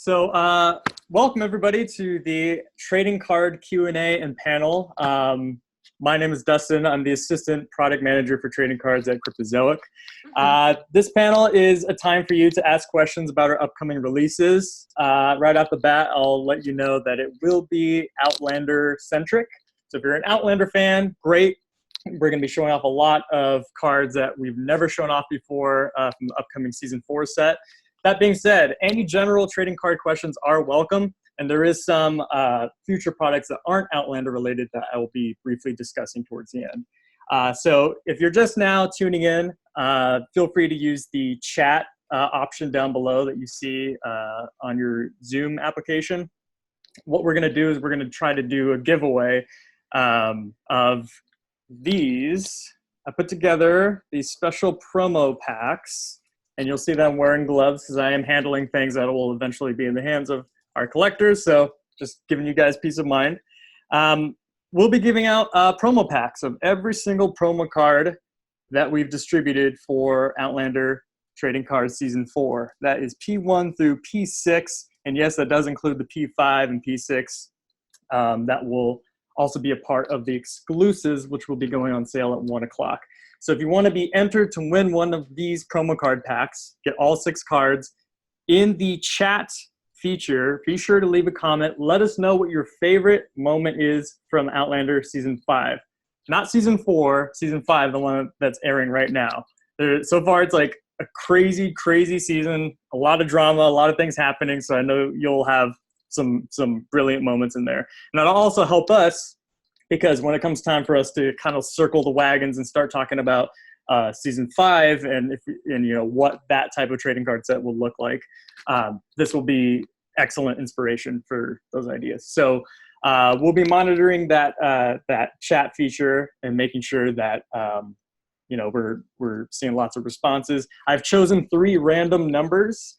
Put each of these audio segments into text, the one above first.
Welcome everybody to the trading card Q&A and panel. My name is Dustin. I'm the assistant product manager for trading cards at Cryptozoic. This panel is a time for you to ask questions about our upcoming releases. Right off the bat, I'll let you know that it will be Outlander centric. So if you're an Outlander fan, great. We're going to be showing off a lot of cards that we've never shown off before from the upcoming Season 4 set. That being said, any general trading card questions are welcome, and there is some future products that aren't Outlander related that I will be briefly discussing towards the end. So if you're just now tuning in, feel free to use the chat option down below that you see on your Zoom application. What we're going to do is we're going to try to do a giveaway of these. I put together these special promo packs. And you'll see that I'm wearing gloves because I am handling things that will eventually be in the hands of our collectors. So just giving you guys peace of mind. We'll be giving out promo packs of every single promo card that we've distributed for Outlander Trading Cards Season 4. That is P1 through P6. And yes, that does include the P5 and P6. That will also be a part of the exclusives, which will be going on sale at 1 o'clock. So if you want to be entered to win one of these promo card packs, get all 6 cards, in the chat feature, be sure to leave a comment. Let us know what your favorite moment is from Outlander Season 5. Not Season 4, Season 5, the one that's airing right now. So far, it's like a crazy, crazy season, a lot of drama, a lot of things happening, so I know you'll have some brilliant moments in there. And that'll also help us, because when it comes time for us to kind of circle the wagons and start talking about Season 5 and you know what that type of trading card set will look like, this will be excellent inspiration for those ideas. So we'll be monitoring that chat feature and making sure that you know we're seeing lots of responses. I've chosen 3 random numbers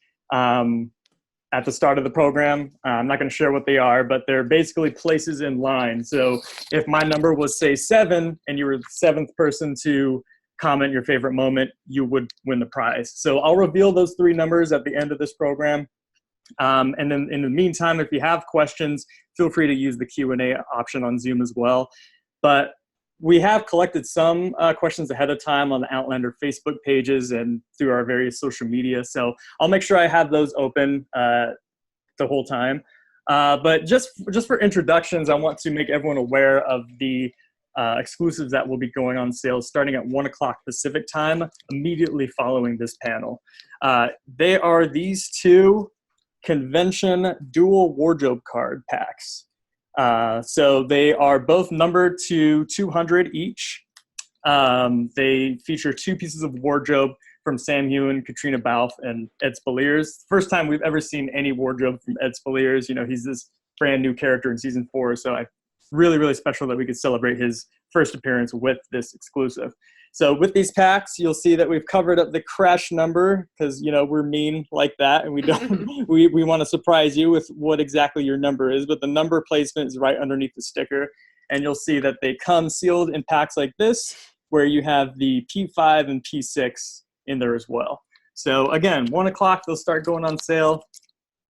at the start of the program. I'm not going to share what they are, but they're basically places in line. So if my number was, say, 7, and you were the 7th person to comment your favorite moment, you would win the prize. So I'll reveal those 3 numbers at the end of this program. And then in the meantime, if you have questions, feel free to use the Q&A option on Zoom as well. But we have collected some questions ahead of time on the Outlander Facebook pages and through our various social media. So I'll make sure I have those open the whole time. But just for introductions, I want to make everyone aware of the exclusives that will be going on sale starting at 1 o'clock Pacific time, immediately following this panel. They are these 2 convention dual wardrobe card packs. So they are both numbered to 200 each. They feature 2 pieces of wardrobe from Sam Hewen, Katrina Balfe, and Ed Spaliers. First time we've ever seen any wardrobe from Ed Spaliers. You know, he's this brand new character in Season 4, so really, really special that we could celebrate his first appearance with this exclusive. So with these packs, you'll see that we've covered up the crash number because, you know, we're mean like that, and we don't we want to surprise you with what exactly your number is, but the number placement is right underneath the sticker, and you'll see that they come sealed in packs like this, where you have the P5 and P6 in there as well. So again, 1 o'clock, they'll start going on sale.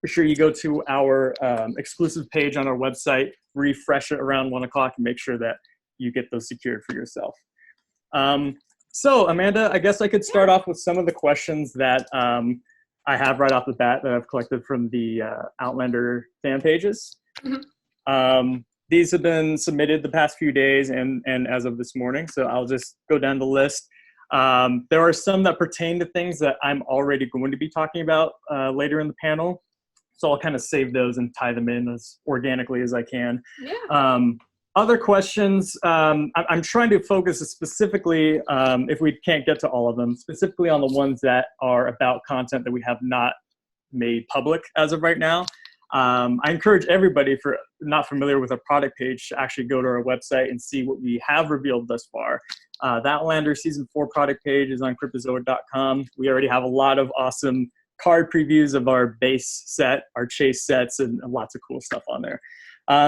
Be sure you go to our exclusive page on our website, refresh it around 1 o'clock, and make sure that you get those secured for yourself. So Amanda, I guess I could start off with some of the questions that I have right off the bat that I've collected from the Outlander fan pages. These have been submitted the past few days and as of this morning, so I'll just go down the list. There are some that pertain to things that I'm already going to be talking about later in the panel, so I'll kind of save those and tie them in as organically as I can. Yeah. Other questions, I'm trying to focus specifically, if we can't get to all of them, specifically on the ones that are about content that we have not made public as of right now. I encourage everybody for not familiar with our product page to actually go to our website and see what we have revealed thus far. The Outlander Season 4 product page is on Cryptozoic.com. We already have a lot of awesome card previews of our base set, our chase sets, and lots of cool stuff on there.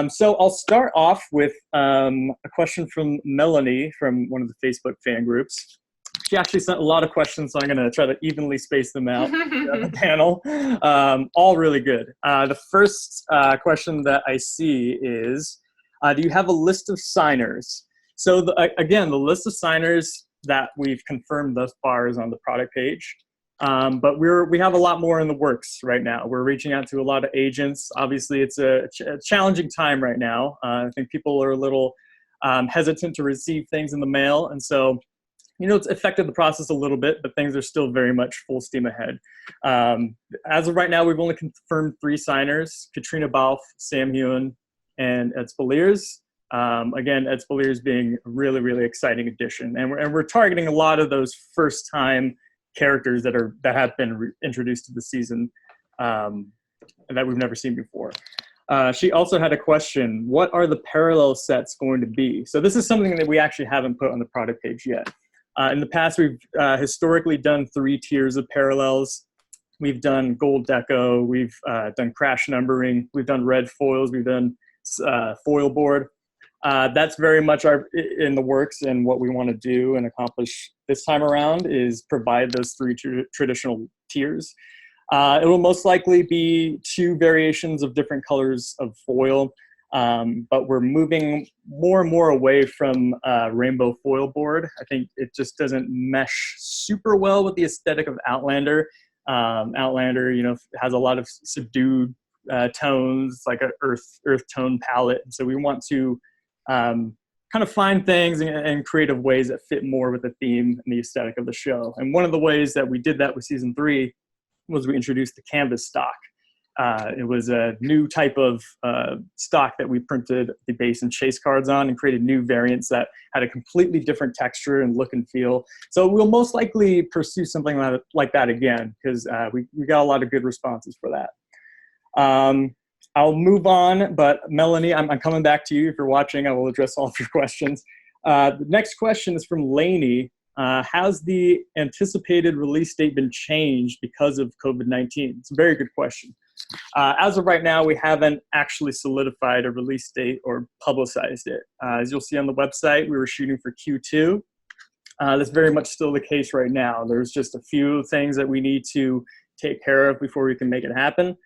So I'll start off with a question from Melanie from one of the Facebook fan groups. she actually sent a lot of questions, so I'm going to try to evenly space them out throughout the panel. All really good. The first question that I see is, do you have a list of signers? So again, the list of signers that we've confirmed thus far is on the product page. But we have a lot more in the works right now. We're reaching out to a lot of agents. Obviously, it's a challenging time right now. I think people are a little hesitant to receive things in the mail. And so, it's affected the process a little bit, but things are still very much full steam ahead. As of right now, we've only confirmed 3 signers: Katrina Balfe, Sam Hewen, and Ed Spaliers. Again, Ed Spaliers being a really, really exciting addition. And we're targeting a lot of those first-time characters that have been introduced to the season that we've never seen before. She also had a question: what are the parallel sets going to be? So this is something that we actually haven't put on the product page yet. In the past, we've historically done 3 tiers of parallels. We've done gold deco, we've done crash numbering, we've done red foils, we've done foil board. That's very much in the works, and what we want to do and accomplish this time around is provide those 3 traditional tiers. It will most likely be 2 variations of different colors of foil, but we're moving more and more away from rainbow foil board. I think it just doesn't mesh super well with the aesthetic of Outlander. Outlander, has a lot of subdued tones, like an earth tone palette. And so we want to kind of find things and creative ways that fit more with the theme and the aesthetic of the show. And one of the ways that we did that with season 3 was we introduced the canvas stock. It was a new type of stock that we printed the base and chase cards on and created new variants that had a completely different texture and look and feel. So we'll most likely pursue something like that again, because we got a lot of good responses for that. I'll move on, but Melanie, I'm coming back to you. If you're watching, I will address all of your questions. The next question is from Lainey. Has the anticipated release date been changed because of COVID-19? It's a very good question. As of right now, we haven't actually solidified a release date or publicized it. As you'll see on the website, we were shooting for Q2. That's very much still the case right now. There's just a few things that we need to take care of before we can make it happen.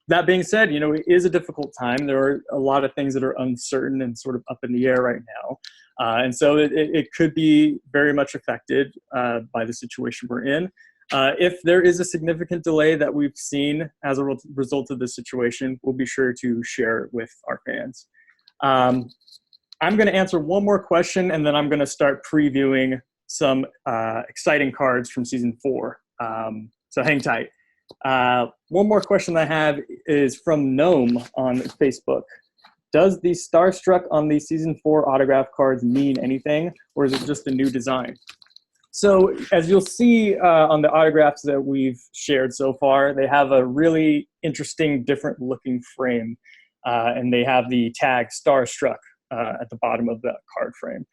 That being said, it is a difficult time. There are a lot of things that are uncertain and sort of up in the air right now. And so it could be very much affected by the situation we're in. If there is a significant delay that we've seen as a result of this situation, we'll be sure to share it with our fans. I'm going to answer one more question, and then I'm going to start previewing some exciting cards from season 4. So hang tight. One more question I have is from Gnome on Facebook. Does the Starstruck on the season 4 autograph cards mean anything, or is it just a new design? So as you'll see on the autographs that we've shared so far, they have a really interesting, different looking frame, and they have the tag Starstruck at the bottom of the card frame.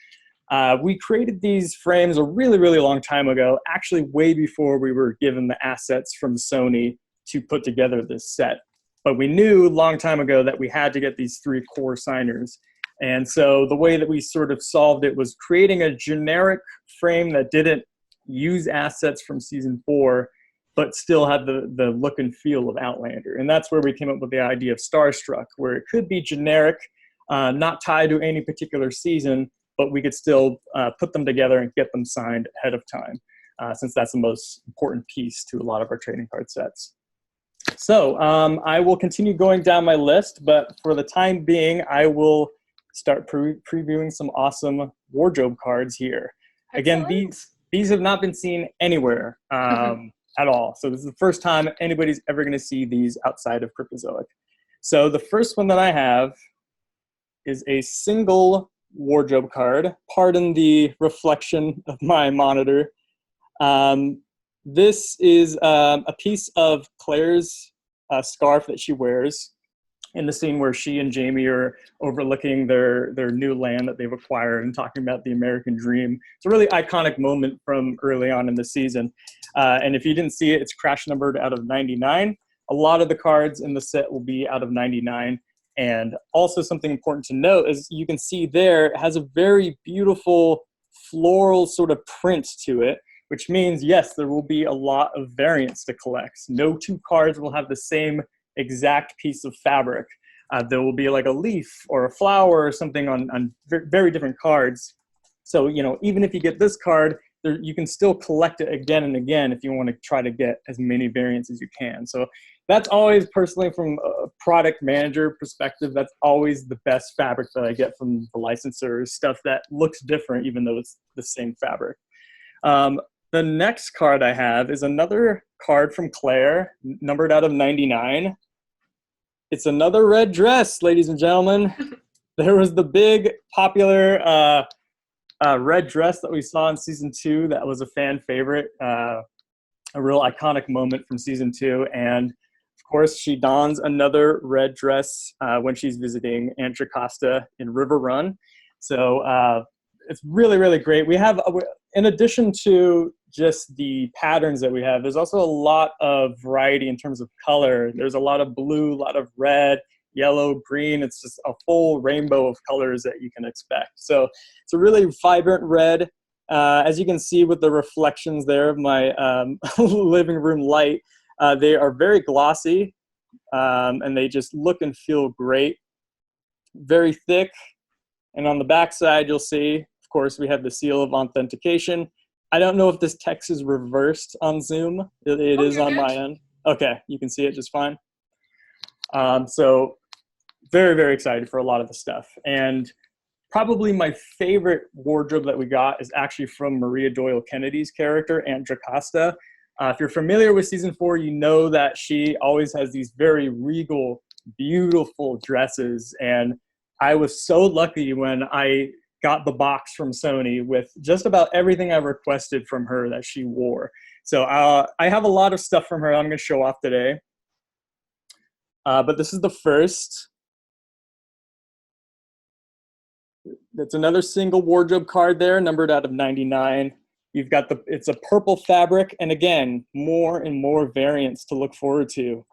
We created these frames a really, really long time ago, actually way before we were given the assets from Sony to put together this set. But we knew a long time ago that we had to get these 3 core signers. And so the way that we sort of solved it was creating a generic frame that didn't use assets from season 4, but still had the look and feel of Outlander. And that's where we came up with the idea of Starstruck, where it could be generic, not tied to any particular season, but we could still put them together and get them signed ahead of time, since that's the most important piece to a lot of our trading card sets. So I will continue going down my list, but for the time being, I will start previewing some awesome wardrobe cards here. Excellent. Again, these have not been seen anywhere at all. So this is the first time anybody's ever going to see these outside of Cryptozoic. So the first one that I have is a single wardrobe card. Pardon the reflection of my monitor. This is a piece of Claire's scarf that she wears in the scene where she and Jamie are overlooking their new land that they've acquired and talking about the American dream. It's a really iconic moment from early on in the season. And if you didn't see it, it's crash numbered out of 99. A lot of the cards in the set will be out of 99. And also something important to note is you can see there, it has a very beautiful floral sort of print to it, which means, yes, there will be a lot of variants to collect. No two cards will have the same exact piece of fabric. There will be like a leaf or a flower or something on very different cards. So, you know, even if you get this card, you can still collect it again and again if you want to try to get as many variants as you can. So that's always, personally, from a product manager perspective, that's always the best fabric that I get from the licensors, stuff that looks different even though it's the same fabric. The next card I have is another card from Claire, numbered out of 99. It's another red dress, ladies and gentlemen. There was the big popular red dress that we saw in season 2 that was a fan favorite, a real iconic moment from season 2. And of course, she dons another red dress when she's visiting Aunt Jocasta in River Run. So it's really, really great. We have, in addition to just the patterns that we have, there's also a lot of variety in terms of color. There's a lot of blue, a lot of red, yellow, green. It's just a full rainbow of colors that you can expect. So it's a really vibrant red. As you can see with the reflections there of my living room light, they are very glossy, and they just look and feel great. Very thick. And on the back side, you'll see, of course, we have the seal of authentication. I don't know if this text is reversed on Zoom. It is on my end. Okay, you can see it just fine. So very, very excited for a lot of the stuff. And probably my favorite wardrobe that we got is actually from Maria Doyle Kennedy's character, Aunt Jocasta. If you're familiar with season 4, you know that she always has these very regal, beautiful dresses. And I was so lucky when I got the box from Sony with just about everything I requested from her that she wore. So I have a lot of stuff from her I'm going to show off today. But this is the first. That's another single wardrobe card there, numbered out of 99. You've got it's a purple fabric, and again, more and more variants to look forward to.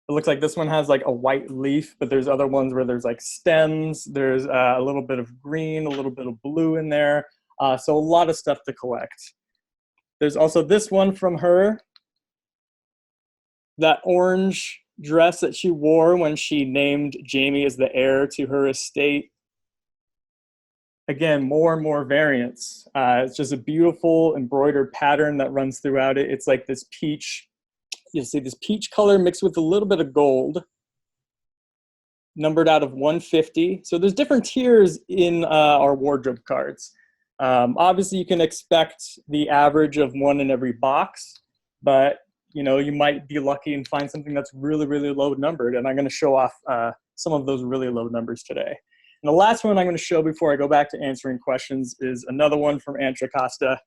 It looks like this one has like a white leaf, but there's other ones where there's like stems. There's a little bit of green, a little bit of blue in there. So a lot of stuff to collect. There's also this one from her, that orange dress that she wore when she named Jamie as the heir to her estate. Again, more and more variants. It's just a beautiful embroidered pattern that runs throughout it. It's like this peach, you'll see this peach color mixed with a little bit of gold, numbered out of 150. So there's different tiers in our wardrobe cards. Obviously, you can expect the average of one in every box, but you know, you might be lucky and find something that's really, really low numbered. And I'm going to show off some of those really low numbers today. And the last one I'm going to show before I go back to answering questions is another one from Aunt Jocasta.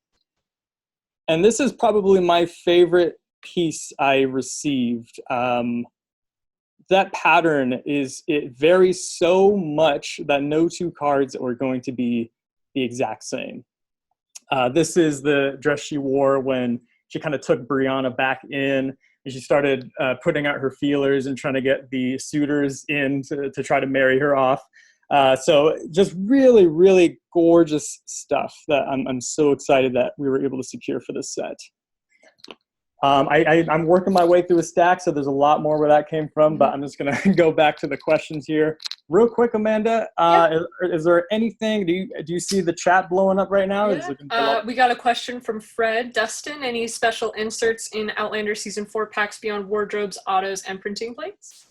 And this is probably my favorite piece I received. That pattern it varies so much that no two cards are going to be the exact same. This is the dress she wore when she kind of took Brianna back in, and she started putting out her feelers and trying to get the suitors in to try to marry her off. So just really, really gorgeous stuff that I'm so excited that we were able to secure for this set. I'm working my way through a stack, so there's a lot more where that came from, but I'm just going to go back to the questions here. Real quick, Amanda, is there anything, do you see the chat blowing up right now? Yeah. We got a question from Fred. Dustin, any special inserts in Outlander Season 4 packs beyond wardrobes, autos, and printing plates?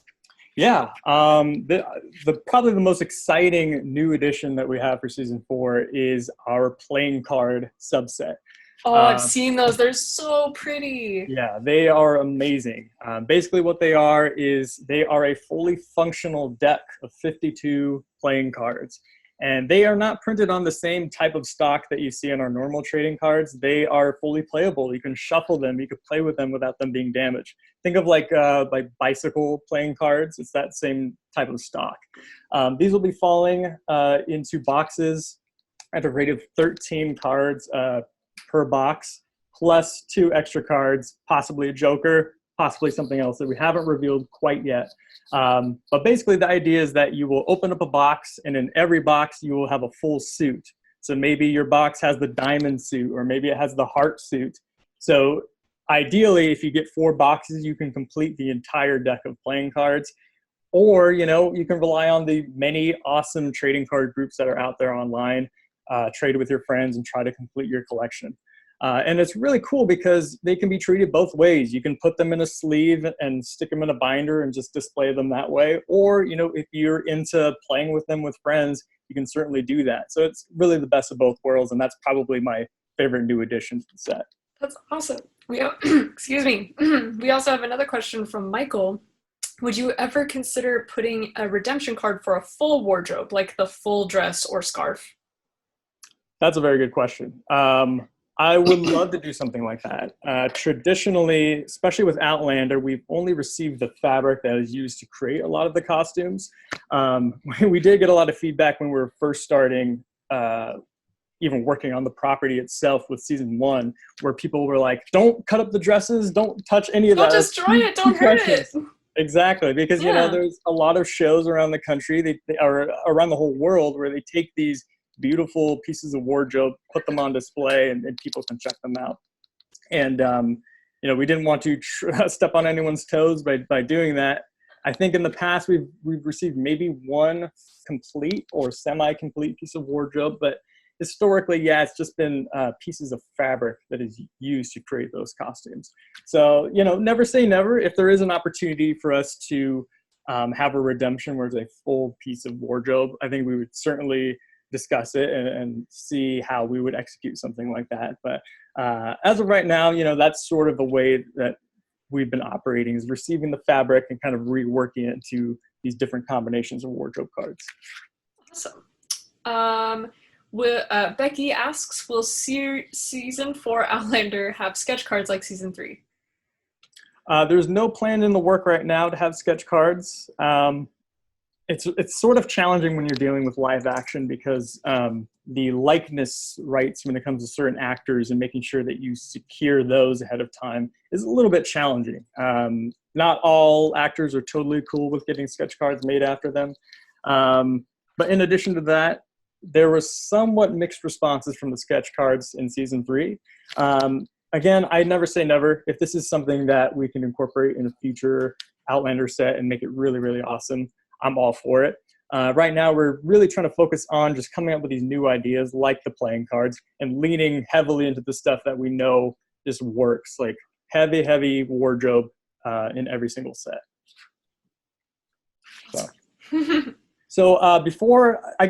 Yeah, probably the most exciting new addition that we have for Season 4 is our playing card subset. Oh, I've seen those. They're so pretty. Yeah, they are amazing. Basically what they are is they are a fully functional deck of 52 playing cards. And they are not printed on the same type of stock that you see in our normal trading cards. They are fully playable. You can shuffle them. You can play with them without them being damaged. Think of like bicycle playing cards. It's that same type of stock. These will be falling into boxes at a rate of 13 cards per box, plus 2 extra cards, possibly a joker, possibly something else that we haven't revealed quite yet. But basically the idea is that you will open up a box, and in every box you will have a full suit. So maybe your box has the diamond suit, or maybe it has the heart suit. So ideally, if you get 4 boxes, you can complete the entire deck of playing cards. Or, you know, you can rely on the many awesome trading card groups that are out there online, trade with your friends and try to complete your collection. And it's really cool because they can be treated both ways. You can put them in a sleeve and stick them in a binder and just display them that way. Or, you know, if you're into playing with them with friends, you can certainly do that. So it's really the best of both worlds, and that's probably my favorite new addition to the set. That's awesome. Excuse me. We also have another question from Michael. Would you ever consider putting a redemption card for a full wardrobe, like the full dress or scarf? That's a very good question. I would love to do something like that. Traditionally, especially with Outlander, we've only received the fabric that is used to create a lot of the costumes. We did get a lot of feedback when we were first starting, even working on the property itself with season 1, where people were like, don't cut up the dresses, don't touch any of that. Don't destroy it, don't hurt it. Exactly, because you know, there's a lot of shows around the country, they are around the whole world, where they take these beautiful pieces of wardrobe, put them on display, and people can check them out. And you know, we didn't want to step on anyone's toes by doing that. I think in the past we've received maybe 1 complete or semi-complete piece of wardrobe, but historically, yeah, it's just been pieces of fabric that is used to create those costumes. So, you know, never say never. If there is an opportunity for us to have a redemption where it's a full piece of wardrobe, I think we would certainly discuss it and see how we would execute something like that. But as of right now, you know, that's sort of the way that we've been operating, is receiving the fabric and kind of reworking it into these different combinations of wardrobe cards. Awesome. Becky asks, will season 4 Outlander have sketch cards like season 3? There's no plan in the work right now to have sketch cards. It's sort of challenging when you're dealing with live action, because the likeness rights when it comes to certain actors and making sure that you secure those ahead of time is a little bit challenging. Not all actors are totally cool with getting sketch cards made after them. But in addition to that, there were somewhat mixed responses from the sketch cards in season 3. Again, I never say never. If this is something that we can incorporate in a future Outlander set and make it really, really awesome, I'm all for it. Right now, we're really trying to focus on just coming up with these new ideas like the playing cards and leaning heavily into the stuff that we know just works, like heavy wardrobe in every single set. So before I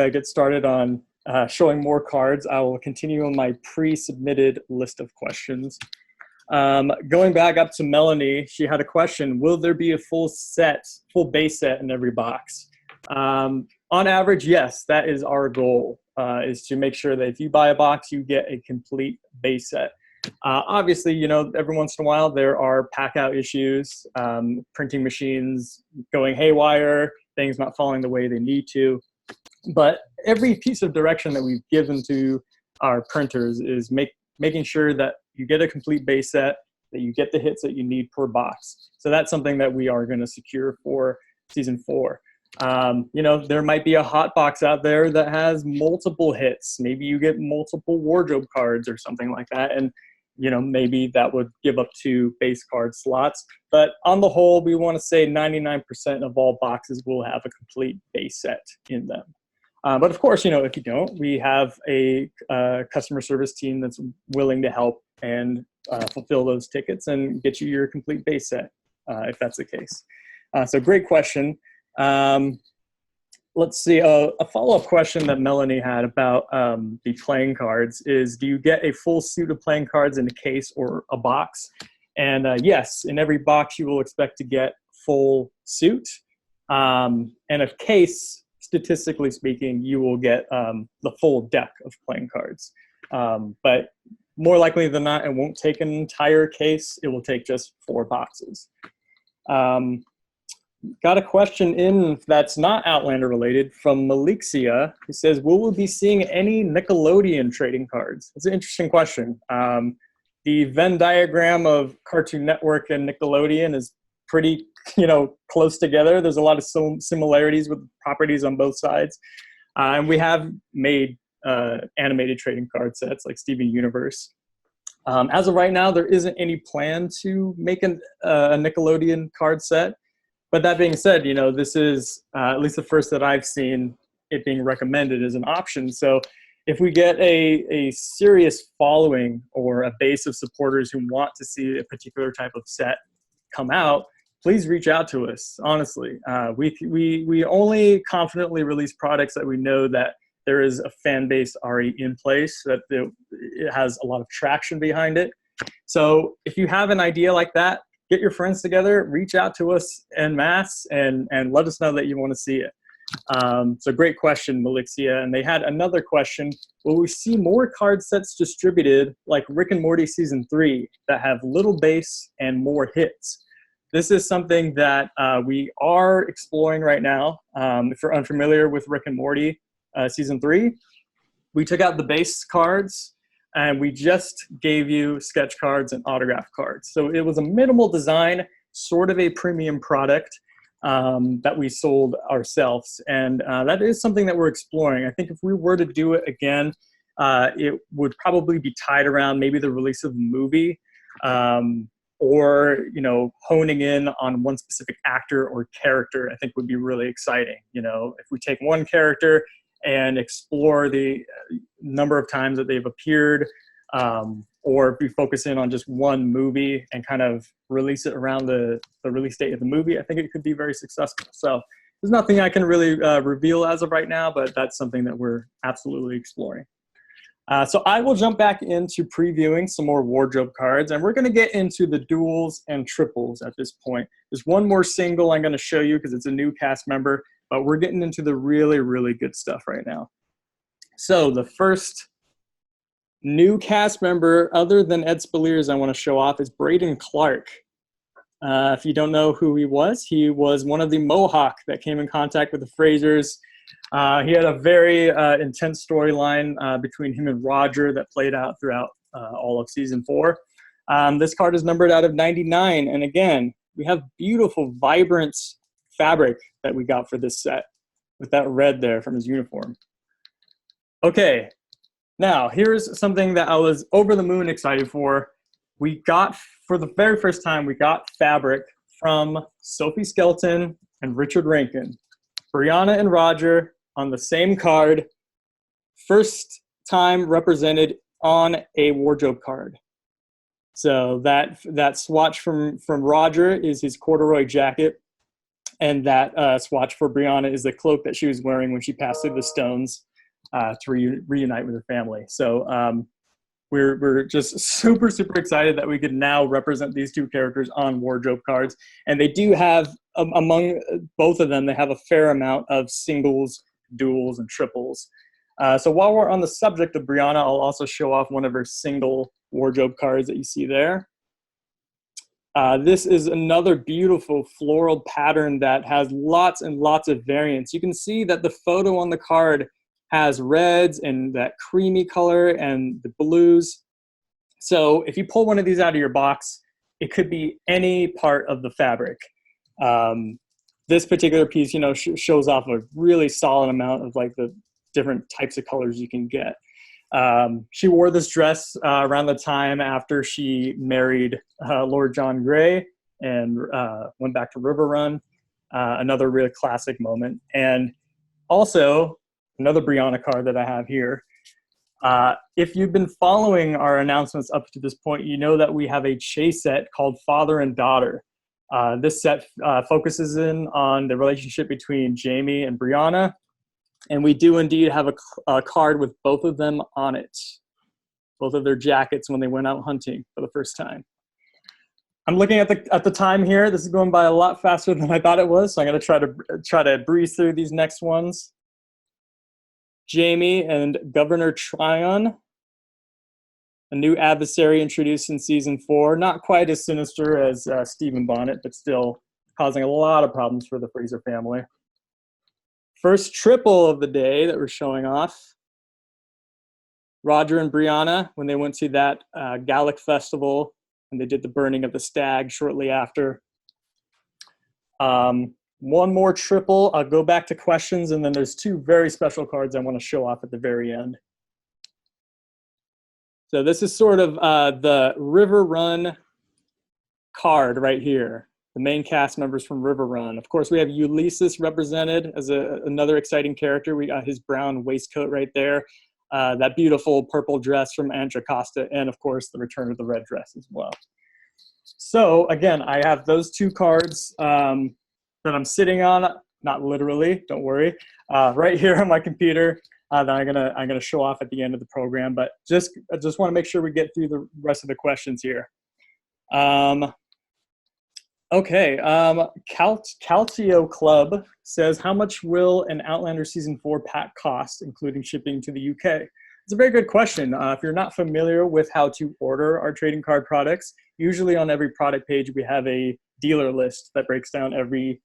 get started on showing more cards, I will continue on my pre-submitted list of questions. Going back up to Melanie, she had a question: will there be a full base set in every box? On average, yes, that is our goal, is to make sure that if you buy a box, you get a complete base set. Obviously, you know, every once in a while there are pack out issues, printing machines going haywire, things not falling the way they need to. But every piece of direction that we've given to our printers is making sure that you get a complete base set, that you get the hits that you need per box. So that's something that we are going to secure for season 4. You know, there might be a hot box out there that has multiple hits. Maybe you get multiple wardrobe cards or something like that. And, you know, maybe that would give up 2 base card slots. But on the whole, we want to say 99% of all boxes will have a complete base set in them. But of course, you know, if you don't, we have a customer service team that's willing to help and fulfill those tickets and get you your complete base set, if that's the case. So great question. Let's see, a follow-up question that Melanie had about the playing cards is, do you get a full suit of playing cards in a case or a box? And yes, in every box you will expect to get full suit. And a case, statistically speaking, you will get the full deck of playing cards. But more likely than not, it won't take an entire case. It will take just 4 boxes. Got a question in that's not Outlander related from Malixia, who says, will we be seeing any Nickelodeon trading cards? It's an interesting question. The Venn diagram of Cartoon Network and Nickelodeon is pretty, you know, close together. There's a lot of similarities with properties on both sides. And we have made animated trading card sets like Steven Universe. As of right now, there isn't any plan to make a Nickelodeon card set. But that being said, you know, this is at least the first that I've seen it being recommended as an option. So if we get a serious following or a base of supporters who want to see a particular type of set come out, please reach out to us. Honestly, we only confidently release products that we know that there is a fan base already in place, that it has a lot of traction behind it. So if you have an idea like that, get your friends together, reach out to us en masse, and let us know that you want to see it. So great question, Melixia. And they had another question. Will we see more card sets distributed like Rick and Morty Season 3 that have little base and more hits? This is something that we are exploring right now. If you're unfamiliar with Rick and Morty Season 3, we took out the base cards and we just gave you sketch cards and autograph cards. So it was a minimal design, sort of a premium product that we sold ourselves. And that is something that we're exploring. I think if we were to do it again, it would probably be tied around maybe the release of a movie, or, you know, honing in on one specific actor or character, I think would be really exciting. You know, if we take one character and explore the number of times that they've appeared, or if we focus in on just one movie and kind of release it around the release date of the movie, I think it could be very successful. So there's nothing I can really reveal as of right now, but that's something that we're absolutely exploring. So I will jump back into previewing some more wardrobe cards, and we're going to get into the duals and triples at this point. There's one more single I'm going to show you because it's a new cast member, but we're getting into the really, really good stuff right now. So the first new cast member, other than Ed Spaliers, I want to show off is Braden Clark. If you don't know who he was one of the Mohawk that came in contact with the Frasers. He had a very intense storyline between him and Roger that played out throughout all of season 4. This card is numbered out of 99. And again, we have beautiful, vibrant fabric that we got for this set with that red there from his uniform. Okay, now here's something that I was over the moon excited for. We got, for the very first time, we got fabric from Sophie Skelton and Richard Rankin. Brianna and Roger on the same card, first time represented on a wardrobe card. So that swatch from Roger is his corduroy jacket, and that swatch for Brianna is the cloak that she was wearing when she passed through the stones to reunite with her family. So we're just super, super excited that we could now represent these two characters on wardrobe cards. And they do have, among both of them, they have a fair amount of singles, duals, and triples. So while we're on the subject of Brianna, I'll also show off one of her single wardrobe cards that you see there. This is another beautiful floral pattern that has lots and lots of variants. You can see that the photo on the card has reds and that creamy color and the blues. So if you pull one of these out of your box, it could be any part of the fabric. This particular piece, you know, shows off a really solid amount of like the different types of colors you can get. She wore this dress around the time after she married Lord John Grey and went back to River Run. Another real classic moment. And also, another Brianna card that I have here. If you've been following our announcements up to this point, you know that we have a chase set called Father and Daughter. This set focuses in on the relationship between Jamie and Brianna, and we do indeed have a card with both of them on it, both of their jackets when they went out hunting for the first time. I'm looking at the time here. This is going by a lot faster than I thought it was, so I'm going to try to breeze through these next ones. Jamie and Governor Tryon, a new adversary introduced in season 4. Not quite as sinister as Stephen Bonnet, but still causing a lot of problems for the Fraser family. First triple of the day that we're showing off. Roger and Brianna, when they went to that Gallic festival, and they did the burning of the stag shortly after. One more triple. I'll go back to questions, and then there's two very special cards I want to show off at the very end. So this is sort of the River Run card right here. The main cast members from River Run. Of course, we have Ulysses represented as another exciting character. We got his brown waistcoat right there. That beautiful purple dress from Andra Costa, and of course, the return of the red dress as well. So again, I have those two cards that I'm sitting on, not literally, don't worry, right here on my computer that I'm gonna show off at the end of the program. But I just want to make sure we get through the rest of the questions here. Okay, Calcio Club says, how much will an Outlander Season 4 pack cost, including shipping to the UK? It's a very good question. If you're not familiar with how to order our trading card products, usually on every product page we have a dealer list that breaks down every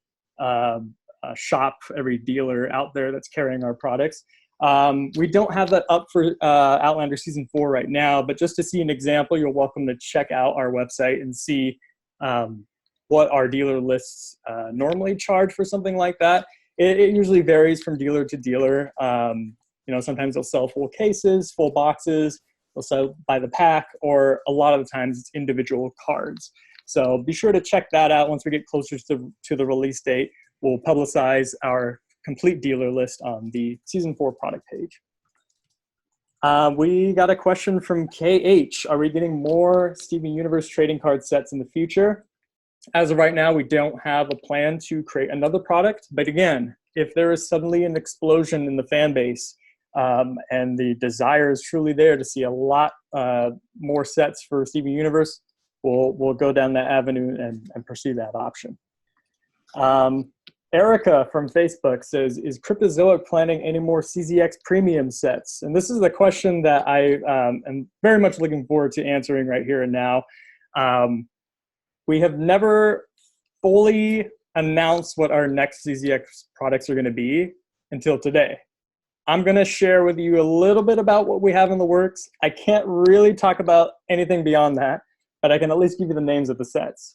shop, every dealer out there that's carrying our products. We don't have that up for Outlander Season 4 right now, but just to see an example, you're welcome to check out our website and see what our dealer lists normally charge for something like that. It usually varies from dealer to dealer. Sometimes they'll sell full cases, full boxes, they'll sell by the pack, or a lot of the times it's individual cards. So be sure to check that out. Once we get closer to the release date, we'll publicize our complete dealer list on the Season 4 product page. We got a question from KH. Are we getting more Steven Universe trading card sets in the future? As of right now, we don't have a plan to create another product. But again, if there is suddenly an explosion in the fan base and the desire is truly there to see a lot more sets for Steven Universe, we'll go down that avenue and pursue that option. Erica from Facebook says, is Cryptozoic planning any more CZX premium sets? And this is a question that I am very much looking forward to answering right here and now. We have never fully announced what our next CZX products are going to be until today. I'm going to share with you a little bit about what we have in the works. I can't really talk about anything beyond that, but I can at least give you the names of the sets.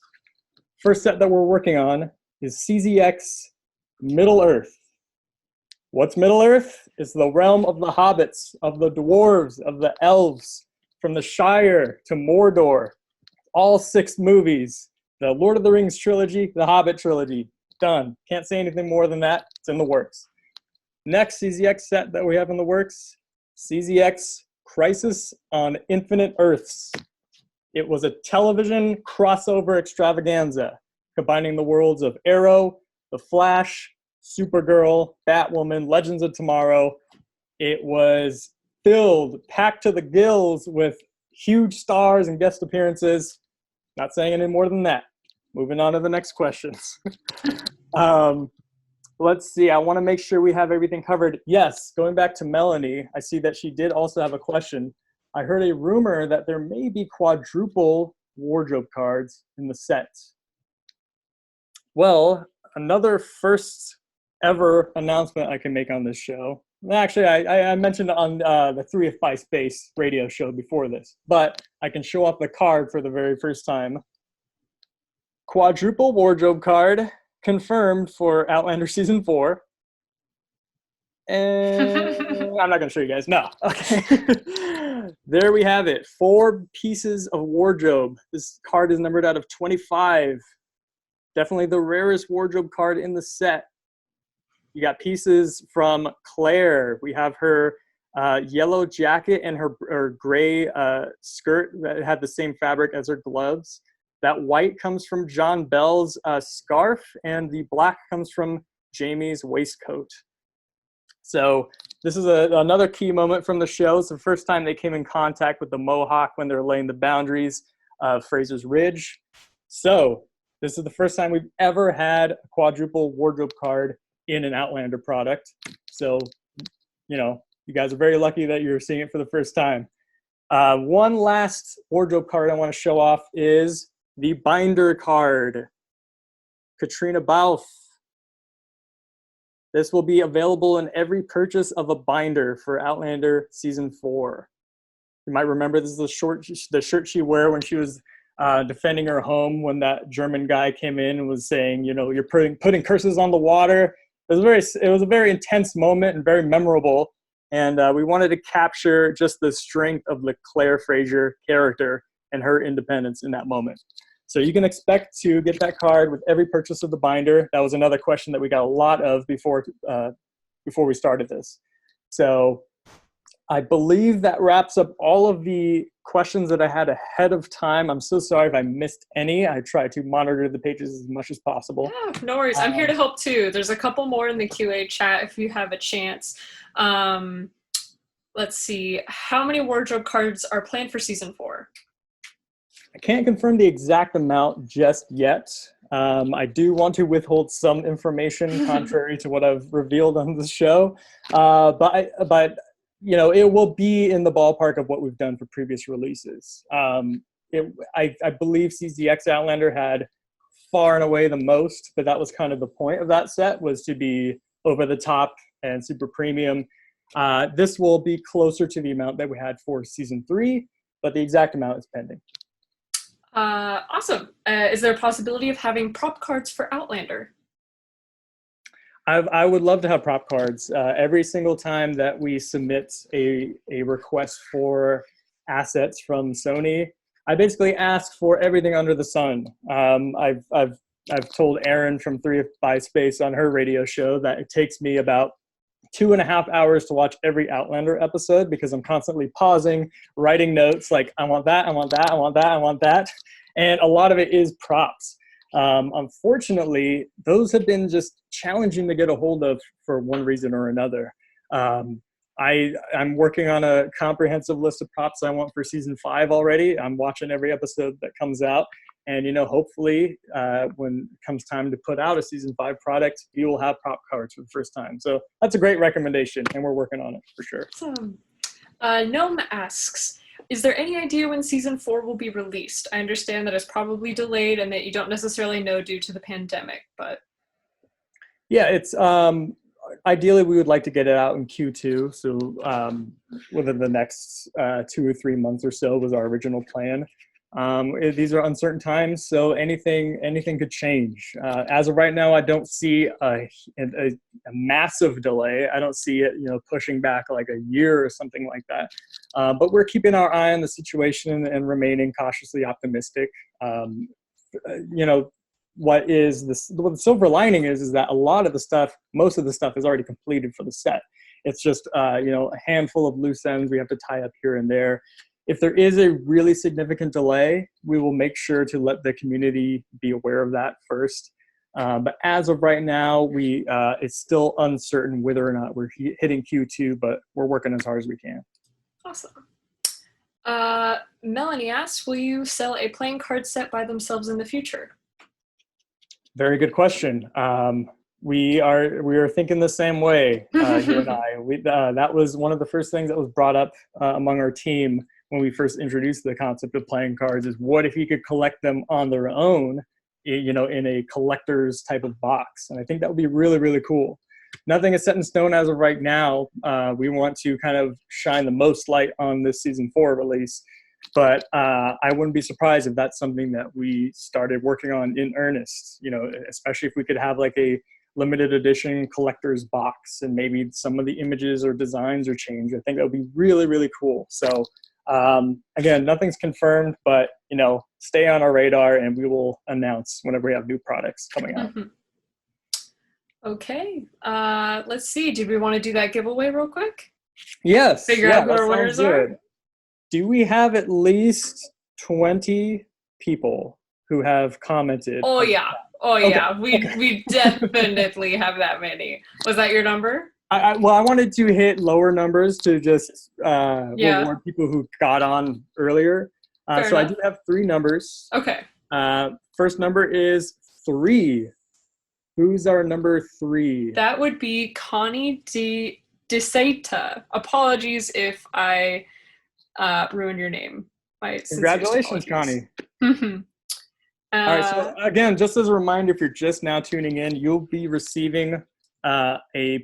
First set that we're working on is CZX Middle-earth. What's Middle-earth? It's the realm of the hobbits, of the dwarves, of the elves, from the Shire to Mordor. All 6 movies, the Lord of the Rings trilogy, the Hobbit trilogy, done. Can't say anything more than that. It's in the works. Next CZX set that we have in the works, CZX Crisis on Infinite Earths. It was a television crossover extravaganza, combining the worlds of Arrow, The Flash, Supergirl, Batwoman, Legends of Tomorrow. It was filled, packed to the gills with huge stars and guest appearances. Not saying any more than that. Moving on to the next questions. Let's see. I want to make sure we have everything covered. Yes, going back to Melanie, I see that she did also have a question. I heard a rumor that there may be quadruple wardrobe cards in the set. Well, another first ever announcement I can make on this show. Actually, I mentioned on the 3 of Phi Space radio show before this, but I can show off the card for the very first time. Quadruple wardrobe card confirmed for Outlander Season 4. And I'm not going to show you guys. No. Okay. There we have it. 4 pieces of wardrobe. This card is numbered out of 25. Definitely the rarest wardrobe card in the set. You got pieces from Claire. We have her yellow jacket and her gray skirt that had the same fabric as her gloves. That white comes from John Bell's scarf, and the black comes from Jamie's waistcoat. So this is another key moment from the show. It's the first time they came in contact with the Mohawk when they're laying the boundaries of Fraser's Ridge. So this is the first time we've ever had a quadruple wardrobe card in an Outlander product. So, you guys are very lucky that you're seeing it for the first time. One last wardrobe card I want to show off is the binder card. Katrina Balfe. This will be available in every purchase of a binder for Outlander Season 4. You might remember this is the shirt she wore when she was defending her home when that German guy came in and was saying, you're putting curses on the water. It was a very intense moment and very memorable. And we wanted to capture just the strength of the Claire Fraser character and her independence in that moment. So you can expect to get that card with every purchase of the binder. That was another question that we got a lot of before we started this. So I believe that wraps up all of the questions that I had ahead of time. I'm so sorry if I missed any. I try to monitor the pages as much as possible. Yeah, no worries. I'm here to help too. There's a couple more in the QA chat if you have a chance. Let's see. How many wardrobe cards are planned for season 4? I can't confirm the exact amount just yet. I do want to withhold some information contrary to what I've revealed on the show, but you know, it will be in the ballpark of what we've done for previous releases. I believe CZX Outlander had far and away the most, but that was kind of the point of that set, was to be over the top and super premium. This will be closer to the amount that we had for season 3, but the exact amount is pending. Awesome. Is there a possibility of having prop cards for Outlander? I would love to have prop cards. Every single time that we submit a request for assets from Sony, I basically ask for everything under the sun. I've told Erin from 3 by Space on her radio show that it takes me about 2.5 hours to watch every Outlander episode, because I'm constantly pausing, writing notes like, I want that, I want that, I want that, I want that. And a lot of it is props. Unfortunately, those have been just challenging to get a hold of for one reason or another. I'm working on a comprehensive list of props I want for season 5 already. I'm watching every episode that comes out. And, you know, hopefully when it comes time to put out a season 5 product, we will have prop cards for the first time. So that's a great recommendation, and we're working on it for sure. Awesome. Gnome asks, is there any idea when season 4 will be released? I understand that it's probably delayed and that you don't necessarily know due to the pandemic, but. Yeah, it's ideally we would like to get it out in Q2. So within the next 2 or 3 months or so was our original plan. These are uncertain times, so anything could change. As of right now, I don't see a massive delay. I don't see it, you know, pushing back like a year or something like that. But we're keeping our eye on the situation and remaining cautiously optimistic. You know, what the silver lining is that a lot of the stuff, most of the stuff is already completed for the set. It's just, you know, a handful of loose ends we have to tie up here and there. If there is a really significant delay, we will make sure to let the community be aware of that first. But as of right now, it's still uncertain whether or not we're hitting Q2, but we're working as hard as we can. Awesome. Melanie asks, will you sell a playing card set by themselves in the future? Very good question. We are thinking the same way, you and I. That was one of the first things that was brought up among our team when we first introduced the concept of playing cards, is what if you could collect them on their own, you know, in a collector's type of box. And I think that would be really, really cool. Nothing is set in stone as of right now. We want to kind of shine the most light on this season 4 release. But I wouldn't be surprised if that's something that we started working on in earnest, you know, especially if we could have like a limited edition collector's box and maybe some of the images or designs are changed. I think that would be really, really cool. So again, nothing's confirmed, but, you know, stay on our radar and we will announce whenever we have new products coming out. Okay. Let's see. Did we want to do that giveaway real quick? Yes. Figure out who our winners are? Do we have at least 20 people who have commented? Oh, yeah. Oh, okay. yeah. We definitely have that many. Was that your number? Well, I wanted to hit lower numbers to just reward people who got on earlier. So I do have 3 numbers. Okay. First number is 3. Who's our number 3? That would be Connie DeSeta. Apologies if I ruined your name. Congratulations, Connie. All right, so again, just as a reminder, if you're just now tuning in, you'll be receiving a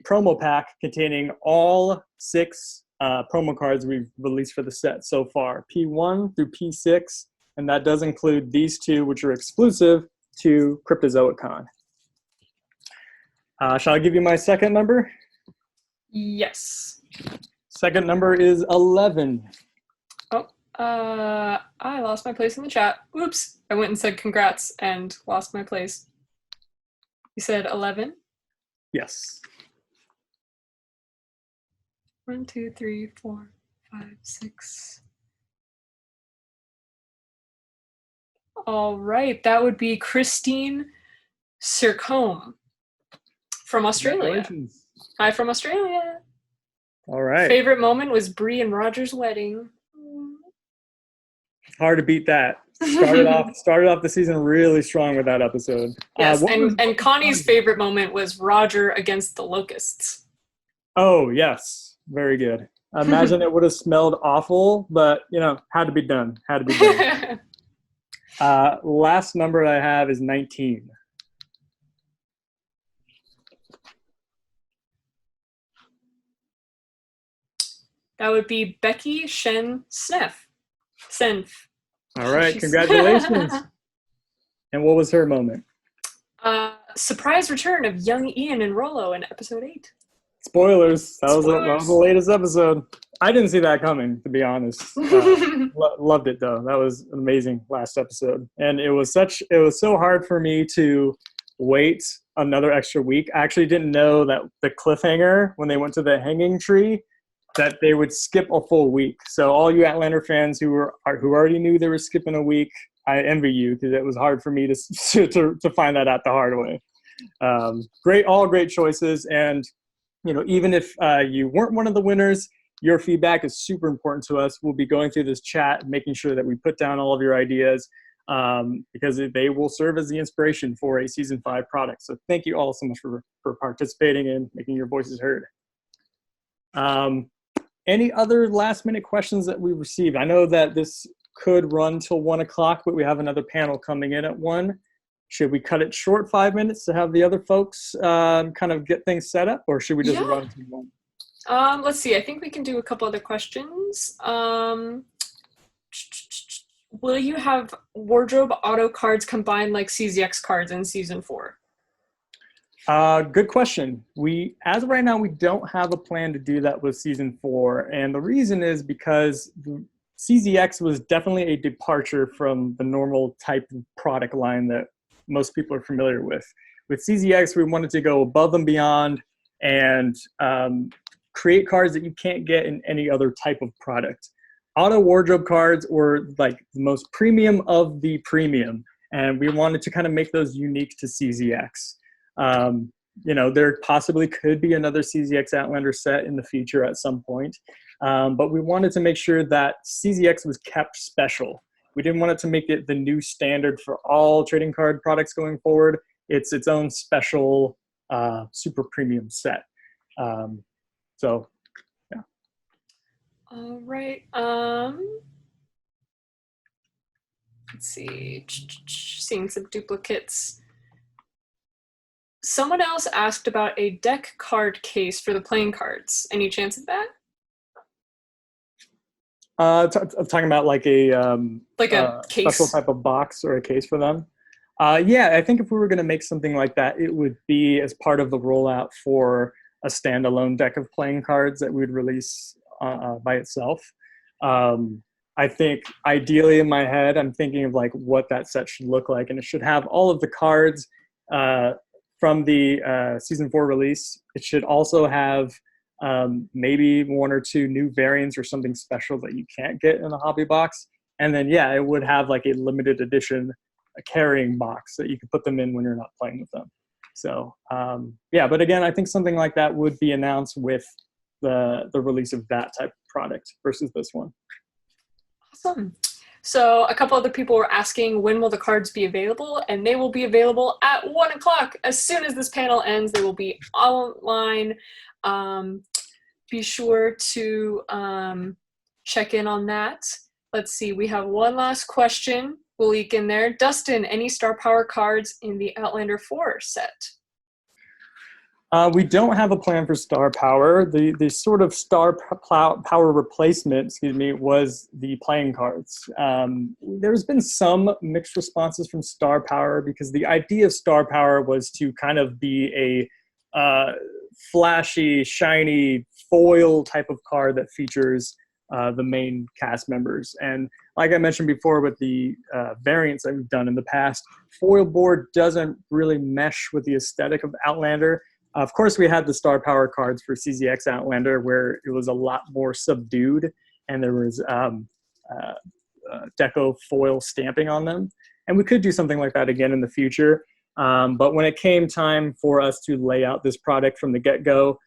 promo pack containing all 6 promo cards we've released for the set so far, P1 through P6, and that does include these 2, which are exclusive to Cryptozoic Con. Shall I give you my second number? Yes. Second number is 11. Oh, I lost my place in the chat. Oops. I went and said congrats and lost my place. You said 11? Yes. 1, 2, 3, 4, 5, 6. All right, that would be Christine Sircombe from Australia. Congratulations. Hi from Australia. All right. Favorite moment was Bree and Roger's wedding. Hard to beat that. Started off the season really strong with that episode. Yes, and Connie's favorite moment was Roger against the locusts. Oh, yes. Very good. I imagine it would have smelled awful, but, had to be done. Had to be done. Last number I have is 19. That would be Becky Shen Senf. All right, congratulations. And what was her moment? Surprise return of young Ian and Rollo in episode 8. Spoilers. That was the latest episode. I didn't see that coming, to be honest. Loved it though. That was an amazing last episode, and it was so hard for me to wait another extra week. I actually didn't know that the cliffhanger when they went to the hanging tree, that they would skip a full week. So all you Outlander fans who already knew they were skipping a week, I envy you, because it was hard for me to find that out the hard way. All great choices, and even if you weren't one of the winners, your feedback is super important to us. We'll be going through this chat, making sure that we put down all of your ideas, because they will serve as the inspiration for a season 5 product. So thank you all so much for participating and making your voices heard. Any other last minute questions that we received? I know that this could run till 1 o'clock, but we have another panel coming in at 1. Should we cut it short 5 minutes to have the other folks kind of get things set up, or should we just run to 1? Let's see. I think we can do a couple other questions. Will you have wardrobe auto cards combined like CZX cards in season 4? Good question. As of right now, we don't have a plan to do that with season 4. And the reason is because CZX was definitely a departure from the normal type of product line that most people are familiar with. With CZX, we wanted to go above and beyond and create cards that you can't get in any other type of product. Auto wardrobe cards were like the most premium of the premium, and we wanted to kind of make those unique to CZX. There possibly could be another CZX Outlander set in the future at some point, but we wanted to make sure that CZX was kept special. We didn't want it to make it the new standard for all trading card products going forward. It's its own special super premium set. So, yeah. All right. Let's see. Seeing some duplicates. Someone else asked about a deck card case for the playing cards. Any chance of that? I'm talking about like a case, special type of box or a case for them. Yeah, I think if we were going to make something like that, it would be as part of the rollout for a standalone deck of playing cards that we would release by itself. I think ideally in my head, I'm thinking of like what that set should look like, and it should have all of the cards from the season 4 release. It should also have maybe 1 or 2 new variants or something special that you can't get in the hobby box. And then, yeah, it would have like a limited edition carrying box that you could put them in when you're not playing with them. So, yeah, but again, I think something like that would be announced with the release of that type of product versus this one. Awesome. So a couple other people were asking when will the cards be available, and they will be available at 1 o'clock. As soon as this panel ends, they will be online. Be sure to check in on that. Let's see, we have one last question. We'll leak in there. Dustin, any Star Power cards in the Outlander 4 set? We don't have a plan for Star Power. The sort of Star Power replacement, was the playing cards. There's been some mixed responses from Star Power because the idea of Star Power was to kind of be a flashy, shiny, foil type of card that features the main cast members. And like I mentioned before with the variants that we've done in the past, foil board doesn't really mesh with the aesthetic of Outlander. Of course, we had the star power cards for CZX Outlander where it was a lot more subdued and there was deco foil stamping on them. And we could do something like that again in the future. But when it came time for us to lay out this product from the get-go,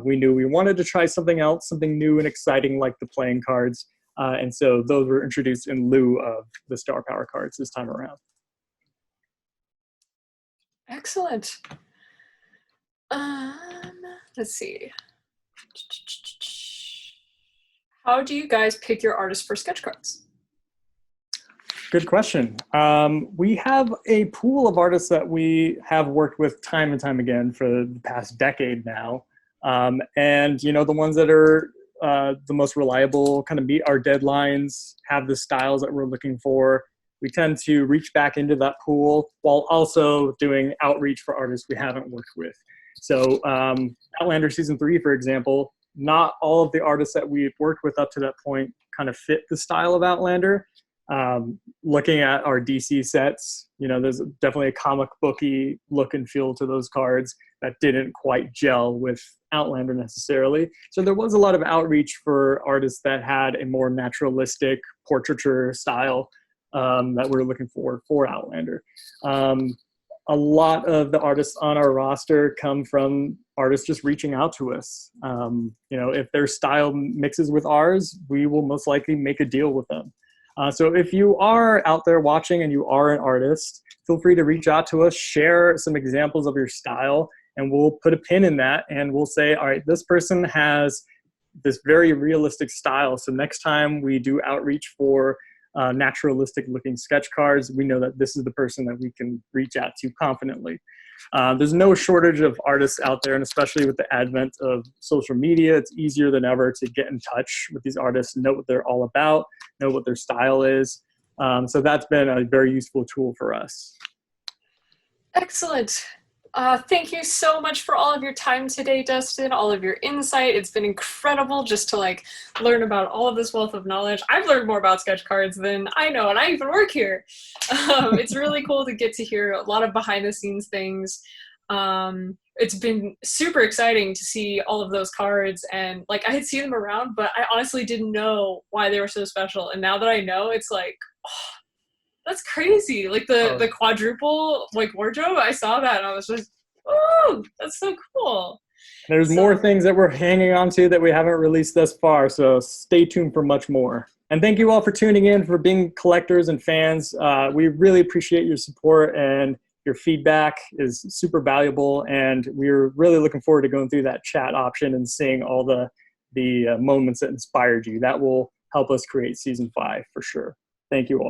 we knew we wanted to try something else, something new and exciting like the playing cards. And so those were introduced in lieu of the star power cards this time around. Excellent. Let's see. How do you guys pick your artists for sketch cards? Good question. We have a pool of artists that we have worked with time and time again for the past decade now. And, you know, the ones that are the most reliable, kind of meet our deadlines, have the styles that we're looking for. We tend to reach back into that pool while also doing outreach for artists we haven't worked with. So Outlander Season 3, for example, not all of the artists that we've worked with up to that point kind of fit the style of Outlander. Looking at our DC sets, you know, there's definitely a comic booky look and feel to those cards that didn't quite gel with Outlander necessarily. So there was a lot of outreach for artists that had a more naturalistic portraiture style that we're looking for Outlander. A lot of the artists on our roster come from artists just reaching out to us. You know, if their style mixes with ours, we will most likely make a deal with them. So if you are out there watching and you are an artist, feel free to reach out to us, share some examples of your style, and we'll put a pin in that and we'll say, all right, this person has this very realistic style. So next time we do outreach for naturalistic looking sketch cards, we know that this is the person that we can reach out to confidently. There's no shortage of artists out there, and especially with the advent of social media, it's easier than ever to get in touch with these artists, know what they're all about, know what their style is. So that's been a very useful tool for us. Excellent. Thank you so much for all of your time today, Dustin, all of your insight. It's been incredible just to like learn about all of this wealth of knowledge. I've learned more about sketch cards than I know, and I even work here. It's really cool to get to hear a lot of behind the scenes things. It's been super exciting to see all of those cards, and like I had seen them around, but I honestly didn't know why they were so special. And now that I know, it's like, oh, that's crazy. Like the quadruple like wardrobe, I saw that and I was just, oh, that's so cool. There's more things that we're hanging on to that we haven't released thus far, so stay tuned for much more. And thank you all for tuning in, for being collectors and fans. We really appreciate your support, and your feedback is super valuable, and we're really looking forward to going through that chat option and seeing all the moments that inspired you. That will help us create Season 5 for sure. Thank you all.